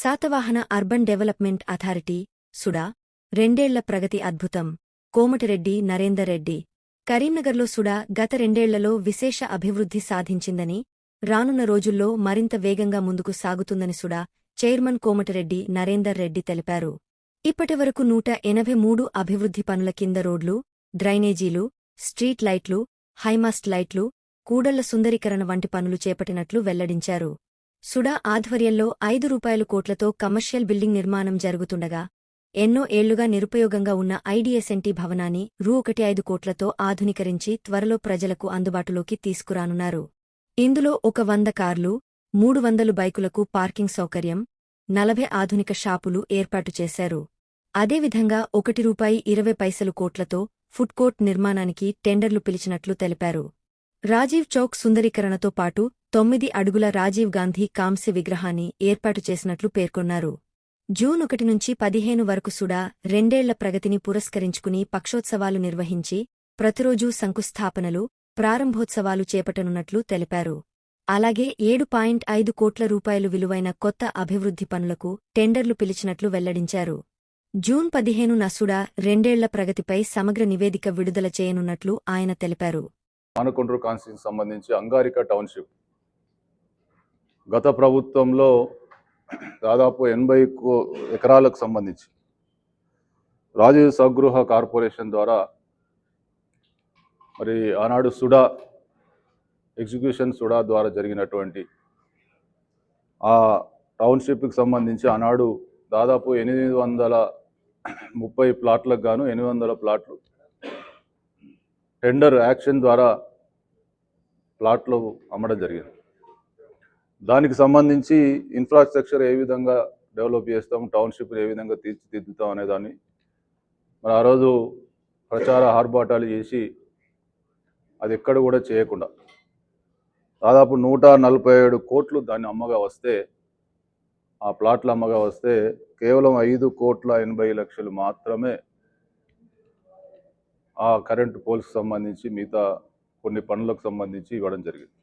Satavahana urban development authority SUDA 2 ఏళ్ల ప్రగతి అద్భుతం. కోమటిరెడ్డి నరేందర్ రెడ్డి. కరీంనగర్లో సుడా గత 2 ఏళ్లలో విశేష అభివృద్ధి సాధించిందని, రానున్న రోజుల్లో మరింత వేగంగా ముందుకు సాగుతుందని సుడా చైర్మన్ కోమటిరెడ్డి నరేందర్ రెడ్డి తెలిపారు. ఇప్పటివరకు 183 అభివృద్ధి పనుల కింద రోడ్లు, డ్రైనేజీలు, స్ట్రీట్ లైట్లు, హైమాస్ట్ లైట్లు, కూడళ్ల సుందరీకరణ వంటి పనులు చేపట్టినట్లు వెల్లడించారు. సుడా ఆధ్వర్యంలో ₹5 కోట్లతో కమర్షియల్ బిల్డింగ్ నిర్మాణం జరుగుతుండగా, ఎన్నో ఏళ్లుగా నిరుపయోగంగా ఉన్న ఐడీఎస్ఎన్టీ భవనాన్ని ₹1.5 కోట్లతో ఆధునీకరించి త్వరలో ప్రజలకు అందుబాటులోకి తీసుకురానున్నారు. ఇందులో 100 కార్లు, 300 బైకులకు పార్కింగ్ సౌకర్యం, 40 ఆధునిక షాపులు ఏర్పాటు చేశారు. అదేవిధంగా ₹1.20 కోట్లతో ఫుడ్కోర్ట్ నిర్మాణానికి టెండర్లు పిలిచినట్లు తెలిపారు. రాజీవ్ చౌక్ సుందరీకరణతో పాటు 9 అడుగుల రాజీవ్ గాంధీ కాంస్య విగ్రహాన్ని ఏర్పాటు చేసినట్లు పేర్కొన్నారు. జూన్ 1 నుంచి 15 వరకు సుడా 2 ఏళ్ల ప్రగతిని పురస్కరించుకుని పక్షోత్సవాలు నిర్వహించి ప్రతిరోజూ శంకుస్థాపనలు, ప్రారంభోత్సవాలు చేపట్టనున్నట్లు తెలిపారు. అలాగే ₹7.5 కోట్ల విలువైన కొత్త అభివృద్ధి పనులకు టెండర్లు పిలిచినట్లు వెల్లడించారు. జూన్ 15న సుడా 2 ఏళ్ల ప్రగతిపై సమగ్ర నివేదిక విడుదల చేయనున్నట్లు ఆయన తెలిపారు. మానకొండ్రు కాన్స్టిట్యూన్సీకి సంబంధించి అంగారిక టౌన్షిప్ గత ప్రభుత్వంలో దాదాపు 80 ఎకరాలకు సంబంధించి రాజీవ్ స్వగృహ కార్పొరేషన్ ద్వారా మరి ఆనాడు సుడా ఎగ్జిక్యూషన్ సుడా ద్వారా జరిగినటువంటి ఆ టౌన్షిప్కి సంబంధించి ఆనాడు దాదాపు 830 ప్లాట్లకు గాను 800 ప్లాట్లు టెండర్ యాక్షన్ ద్వారా ప్లాట్లు అమ్మడం జరిగింది. దానికి సంబంధించి ఇన్ఫ్రాస్ట్రక్చర్ ఏ విధంగా డెవలప్ చేస్తాం, టౌన్షిప్ని ఏ విధంగా తీర్చిదిద్దుతాం అనేదాన్ని మరి ఆ రోజు ప్రచార ఆర్భాటాలు చేసి అది ఎక్కడ కూడా చేయకుండా దాదాపు 147 కోట్లు దాన్ని అమ్మగా వస్తే, ఆ ప్లాట్ల అమ్మగా వస్తే కేవలం 5,80,00,000 మాత్రమే ఆ కరెంటు పోల్స్కి సంబంధించి మిగతా కొన్ని పనులకు సంబంధించి ఇవ్వడం జరిగింది.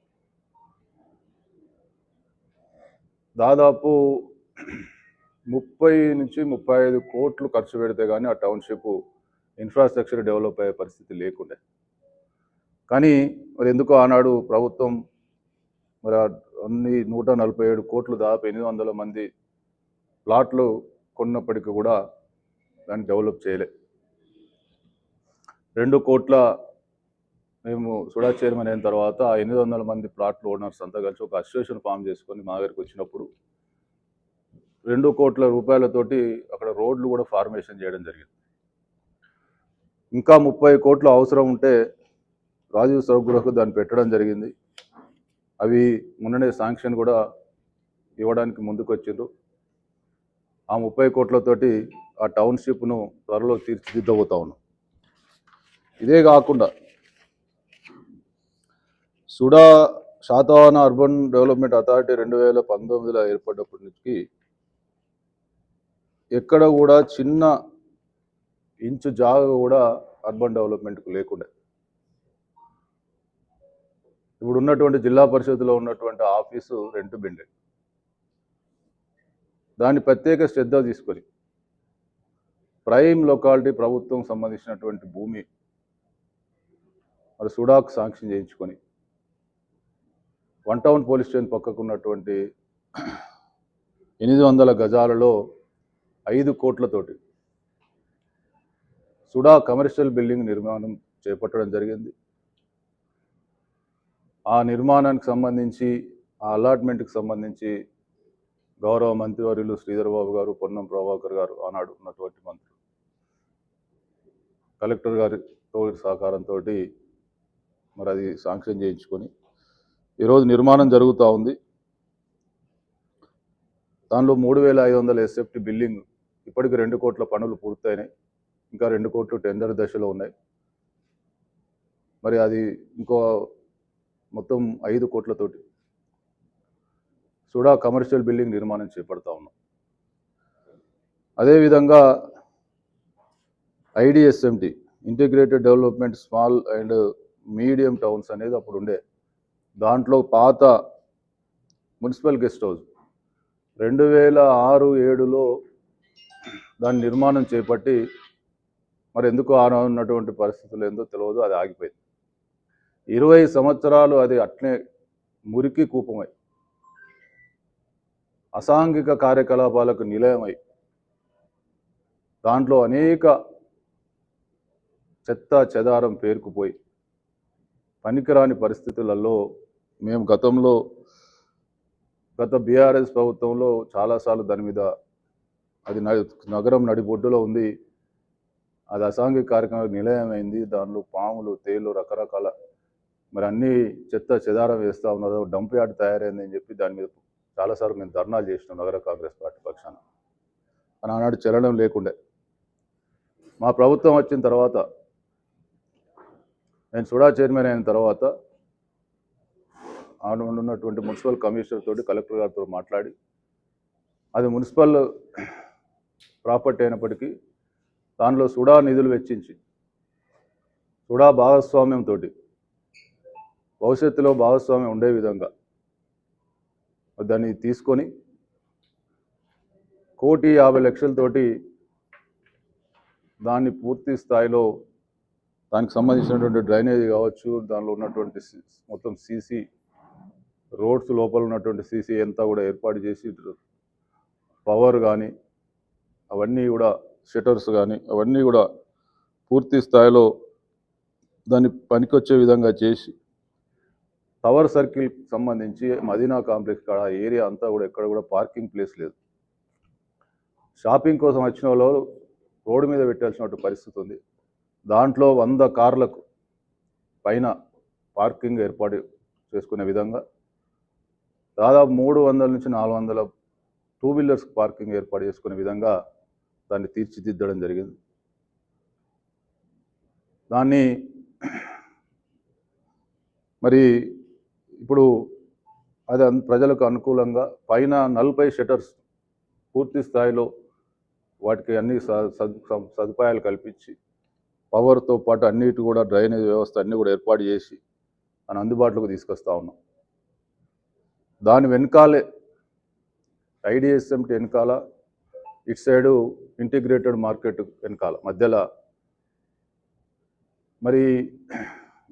దాదాపు 30 నుంచి 35 కోట్లు ఖర్చు పెడితే కానీ ఆ టౌన్షిప్ ఇన్ఫ్రాస్ట్రక్చర్ డెవలప్ అయ్యే పరిస్థితి లేకుండే. కానీ మరి ఎందుకో ఆనాడు ప్రభుత్వం మరి అన్ని 147 కోట్లు దాదాపు 800 మంది ప్లాట్లు కొన్నప్పటికీ కూడా దాన్ని డెవలప్ చేయలే. 2 కోట్ల మేము సుడా చైర్మన్ అయిన తర్వాత 800 మంది ప్లాట్లు ఓనర్స్ అంతా కలిసి ఒక అసోసియేషన్ ఫామ్ చేసుకొని మా దగ్గరికి వచ్చినప్పుడు ₹2 కోట్ల అక్కడ రోడ్లు కూడా ఫార్మేషన్ చేయడం జరిగింది. ఇంకా 30 కోట్లు అవసరం ఉంటే రాజీవ్ స్వగృహకు దాన్ని పెట్టడం జరిగింది. అవి మొన్ననే శాంక్షన్ కూడా ఇవ్వడానికి ముందుకు వచ్చిండ్రు. ఆ 30 కోట్లతోటి ఆ టౌన్షిప్ను త్వరలో తీర్చిదిద్దబోతా ఉన్నాం. ఇదే కాకుండా SUDA Satavahana urban development authority 2019లో ఏర్పడినప్పటి నుంచి ఎక్కడ కూడా చిన్న ఇంచు జాగా కూడా అర్బన్ డెవలప్మెంట్కు లేకుండా, ఇప్పుడు ఉన్నటువంటి జిల్లా పరిషత్లో ఉన్నటువంటి ఆఫీసు రెంట్ బిల్డింగ్ దాన్ని ప్రత్యేక శ్రద్ధ తీసుకొని ప్రైమ్ లొకాలిటీ ప్రభుత్వం సంబంధించినటువంటి భూమి మరి సుడాకు శాంక్షన్ చేయించుకొని 1 టౌన్ పోలీస్ స్టేషన్ పక్కకు ఉన్నటువంటి 800 గజాలలో 5 కోట్లతోటి సుడా కమర్షియల్ బిల్డింగ్ నిర్మాణం చేపట్టడం జరిగింది. ఆ నిర్మాణానికి సంబంధించి ఆ అలాట్మెంట్కి సంబంధించి గౌరవ మంత్రివర్యులు శ్రీధర్ బాబు గారు, పొన్నం ప్రభాకర్ గారు ఆనాడు ఉన్నటువంటి మంత్రులు, కలెక్టర్ గారితో సహకారంతో మరి అది శాంక్షన్ చేయించుకొని ఈరోజు నిర్మాణం జరుగుతూ ఉంది. దానిలో 3,500 ఎస్ఎఫ్టీ బిల్డింగ్ ఇప్పటికి 2 కోట్ల పనులు పూర్తయినాయి. ఇంకా 2 కోట్లు టెండర్ దశలో ఉన్నాయి. మరి అది ఇంకో మొత్తం 5 కోట్లతోటి సుడా కమర్షియల్ బిల్డింగ్ నిర్మాణం చేపడతా ఉన్నాం. అదేవిధంగా IDSMT integrated development small and medium towns అనేది అప్పుడు ఉండే. దాంట్లో పాత మున్సిపల్ గెస్ట్ హౌస్ 2006-7లో దాని నిర్మాణం చేపట్టి మరి ఎందుకు ఉన్నటువంటి పరిస్థితులు ఏందో తెలియదు, అది ఆగిపోయింది. 20 సంవత్సరాలు అది అట్లే మురికి కూపమై అసాంఘిక కార్యకలాపాలకు నిలయమై దాంట్లో అనేక చెత్త చెదారం పేరుకుపోయి పనికిరాని పరిస్థితులలో మేము గత బీఆర్ఎస్ ప్రభుత్వంలో చాలాసార్లు దాని మీద అది నగరం నడిబొడ్డులో ఉంది, అది అసాంఘిక కార్యక్రమాలకు నిలయమైంది, దానిలో పాములు తేలు రకరకాల మరి అన్ని చెత్త చెదారం వేస్తూ ఉన్నారు, డంప్ యార్డ్ తయారైంది అని చెప్పి దాని మీద చాలాసార్లు మేము ధర్నాలు చేసినాం నగర కాంగ్రెస్ పార్టీ పక్షాన. అని ఆనాడు చలనం లేకుండే. మా ప్రభుత్వం వచ్చిన తర్వాత నేను సుడా చైర్మన్ అయిన తర్వాత ఉన్నటువంటి మున్సిపల్ కమిషనర్ తోటి కలెక్టర్ గారితో మాట్లాడి అది మున్సిపల్ ప్రాపర్టీ అయినప్పటికీ దానిలో సుడా నిధులు వెచ్చించి సుడా భాగస్వామ్యంతో భవిష్యత్తులో భాగస్వామ్యం ఉండే విధంగా దాన్ని తీసుకొని 1,50,00,000తోటి దాన్ని పూర్తి స్థాయిలో దానికి సంబంధించినటువంటి డ్రైనేజీ కావచ్చు, దానిలో ఉన్నటువంటి మొత్తం సీసీ రోడ్స్ లోపల ఉన్నటువంటి సీసీ అంతా కూడా ఏర్పాటు చేసి పవర్ కానీ అవన్నీ కూడా షట్టర్స్ కానీ అవన్నీ కూడా పూర్తి స్థాయిలో దాన్ని పనికొచ్చే విధంగా చేసి టవర్ సర్కిల్కి సంబంధించి మదీనా కాంప్లెక్స్ కాడ ఏరియా అంతా కూడా ఎక్కడ కూడా పార్కింగ్ ప్లేస్ లేదు. షాపింగ్ కోసం వచ్చిన వాళ్ళు రోడ్డు మీద పెట్టాల్సిన పరిస్థితి ఉంది. దాంట్లో 100 కార్లకు పైన పార్కింగ్ ఏర్పాటు చేసుకునే విధంగా దాదాపు 300 నుంచి 400 టూ వీలర్స్ పార్కింగ్ ఏర్పాటు చేసుకునే విధంగా దాన్ని తీర్చిదిద్దడం జరిగింది. దాన్ని మరి ఇప్పుడు అది ప్రజలకు అనుకూలంగా పైన 40 షట్టర్స్ పూర్తి స్థాయిలో వాటికి అన్ని సదుపాయాలు కల్పించి పవర్తో పాటు అన్నిటి కూడా డ్రైనేజ్ వ్యవస్థ అన్నీ కూడా ఏర్పాటు చేసి అని అందుబాటులోకి తీసుకొస్తా ఉన్నాం. దాని వెనకాలే ఐడిఎస్ఎంటీ వెనకాల ఇటు సైడు ఇంటిగ్రేటెడ్ మార్కెట్ వెనకాల మధ్యలో మరి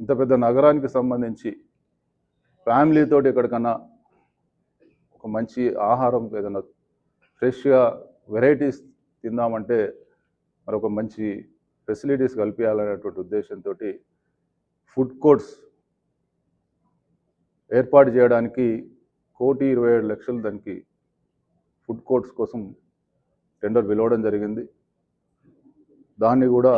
ఇంత పెద్ద నగరానికి సంబంధించి ఫ్యామిలీతోటి ఎక్కడికన్నా ఒక మంచి ఆహారం ఏదైనా ఫ్రెష్గా వెరైటీస్ తిందామంటే మరి ఒక మంచి ఫెసిలిటీస్ కల్పించాలనేటువంటి ఉద్దేశంతో ఫుడ్ కోర్ట్స్ ఏర్పాటు చేయడానికి 1,27,00,000 దానికి ఫుడ్ కోర్ట్స్ కోసం టెండర్ పిలవడం జరిగింది. దాన్ని కూడా